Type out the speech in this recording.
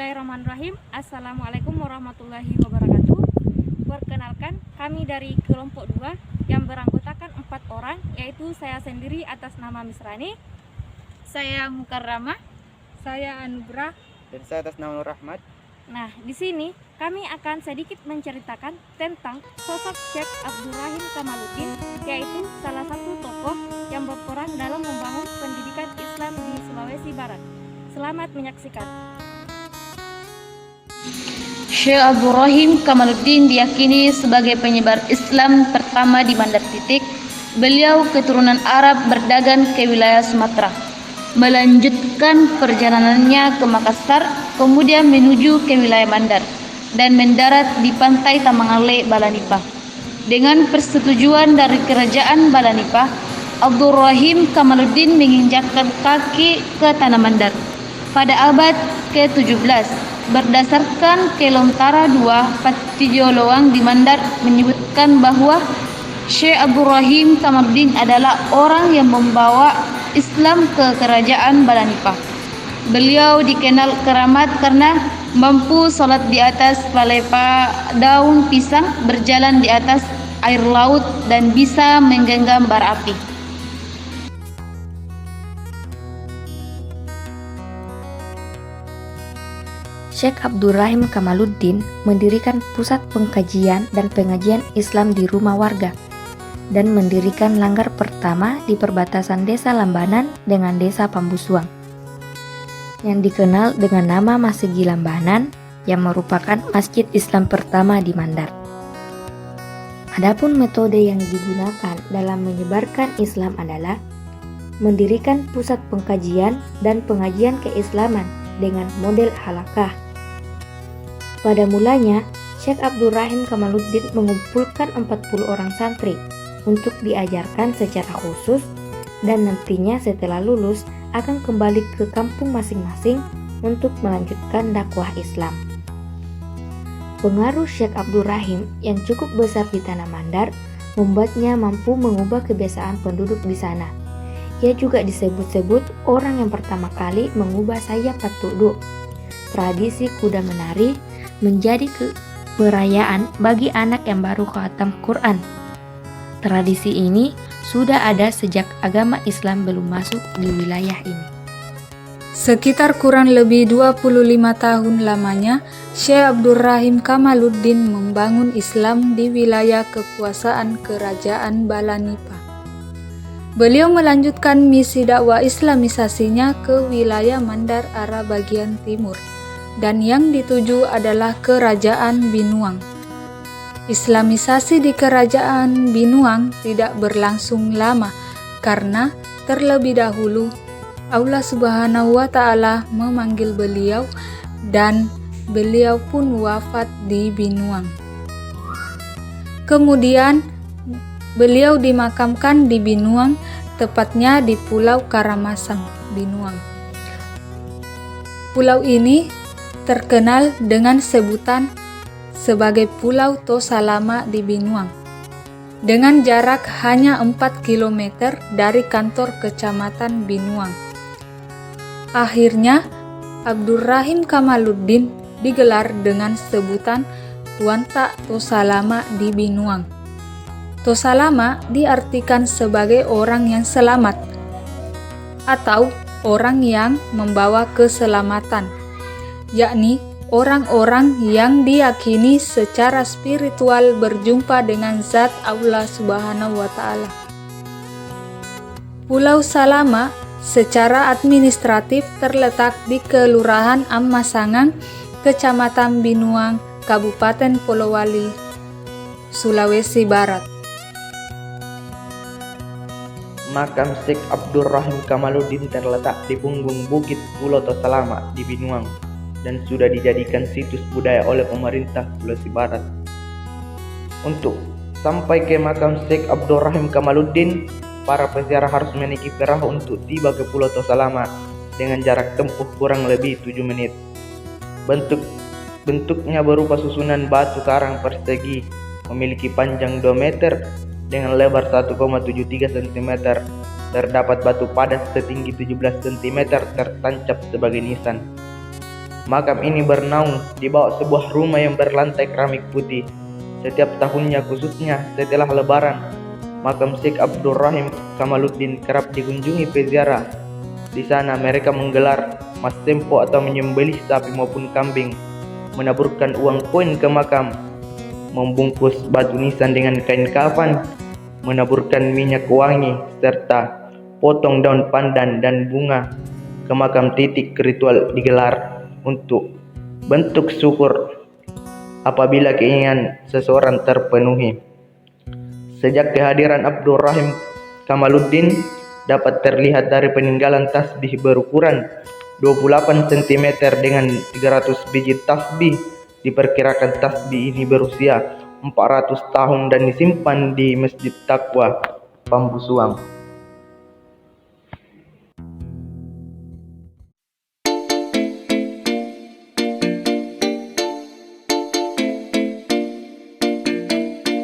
Bismillahirrahmanirrahim. Assalamualaikum warahmatullahi wabarakatuh. Perkenalkan, kami dari kelompok 2 yang beranggotakan 4 orang, yaitu saya sendiri atas nama Misrani, saya Mukarramah, saya Anugrah, dan saya atas nama Nur Rahmat. Nah, di sini kami akan sedikit menceritakan tentang sosok Syekh Abdurrahim Kamaluddin, yaitu salah satu tokoh yang berperan dalam membangun pendidikan Islam di Sulawesi Barat. Selamat menyaksikan. Syekh Abdurrahim Kamaluddin diyakini sebagai penyebar Islam pertama di Mandar Titik. Beliau keturunan Arab berdagang ke wilayah Sumatera, melanjutkan perjalanannya ke Makassar, kemudian menuju ke wilayah Mandar dan mendarat di pantai Tamangale, Balanipa. Dengan persetujuan dari kerajaan Balanipa, Abdurrahim Kamaluddin menginjakkan kaki ke tanah Mandar pada abad ke-17. Berdasarkan Kelontara II Patijoloang di Mandar menyebutkan bahwa Syekh Abdurrahim Kamaluddin adalah orang yang membawa Islam ke kerajaan Balanipa. Beliau dikenal keramat karena mampu sholat di atas palepa daun pisang, berjalan di atas air laut, dan bisa menggenggam bara api. Syekh Abdurrahim Kamaluddin mendirikan pusat pengkajian dan pengajian Islam di rumah warga dan mendirikan langgar pertama di perbatasan Desa Lambanan dengan Desa Pambusuang yang dikenal dengan nama Masjid Lambanan, yang merupakan masjid Islam pertama di Mandar. Adapun metode yang digunakan dalam menyebarkan Islam adalah mendirikan pusat pengkajian dan pengajian keislaman dengan model halakah. Pada mulanya, Syekh Abdurrahim Kamaluddin mengumpulkan 40 orang santri untuk diajarkan secara khusus, dan nantinya setelah lulus akan kembali ke kampung masing-masing untuk melanjutkan dakwah Islam. Pengaruh Syekh Abdurrahim yang cukup besar di tanah Mandar membuatnya mampu mengubah kebiasaan penduduk di sana. Ia juga disebut-sebut orang yang pertama kali mengubah sayap patudu, tradisi kuda menari, menjadi keperayaan bagi anak yang baru khatam Quran. Tradisi ini sudah ada sejak agama Islam belum masuk di wilayah ini. Sekitar kurang lebih 25 tahun lamanya, Syekh Abdurrahim Kamaluddin membangun Islam di wilayah kekuasaan Kerajaan Balanipa. Beliau melanjutkan misi dakwah islamisasinya ke wilayah Mandar arah bagian timur, dan yang dituju adalah Kerajaan Binuang. Islamisasi di Kerajaan Binuang tidak berlangsung lama karena terlebih dahulu Allah Subhanahu wa Ta'ala memanggil beliau dan beliau pun wafat di Binuang. Kemudian beliau dimakamkan di Binuang, tepatnya di Pulau Karamasang, Binuang. Pulau ini terkenal dengan sebutan sebagai Pulau Tosalama di Binuang, dengan jarak hanya 4 km dari kantor kecamatan Binuang. Akhirnya, Abdurrahim Kamaluddin digelar dengan sebutan Tuan Tak Tosalama di Binuang. Tosalama diartikan sebagai orang yang selamat atau orang yang membawa keselamatan, yakni orang-orang yang diyakini secara spiritual berjumpa dengan zat Allah Subhanahu wa Ta'ala. Pulau Salama secara administratif terletak di Kelurahan Amasangang, Kecamatan Binuang, Kabupaten Polowali, Sulawesi Barat. Makam Syekh Abdurrahim Kamaluddin terletak di punggung Bukit Pulau Tosalama di Binuang dan sudah dijadikan situs budaya oleh pemerintah Sulawesi Barat. Untuk sampai ke makam Syekh Abdurrahim Kamaluddin, para peziarah harus menaiki perahu untuk tiba ke Pulau Tosalama dengan jarak tempuh kurang lebih 7 menit. Bentuknya berupa susunan batu karang persegi, memiliki panjang 2 meter dengan lebar 1,73 cm. Terdapat batu padas setinggi 17 cm tertancap sebagai nisan. Makam ini bernaung di bawah sebuah rumah yang berlantai keramik putih. Setiap tahunnya, khususnya setelah Lebaran, makam Syekh Abdul Rahim Kamaluddin kerap dikunjungi peziarah. Di sana mereka menggelar mas tempo atau menyembelih sapi maupun kambing, menaburkan uang koin ke makam, membungkus batu nisan dengan kain kafan, menaburkan minyak wangi, serta potong daun pandan dan bunga ke makam titik. Ritual digelar untuk bentuk syukur apabila keinginan seseorang terpenuhi. Sejak kehadiran Abdul Rahim Kamaluddin dapat terlihat dari peninggalan tasbih berukuran 28 cm dengan 300 biji tasbih. Diperkirakan tasbih ini berusia 400 tahun dan disimpan di Masjid Taqwa, Pambusuang.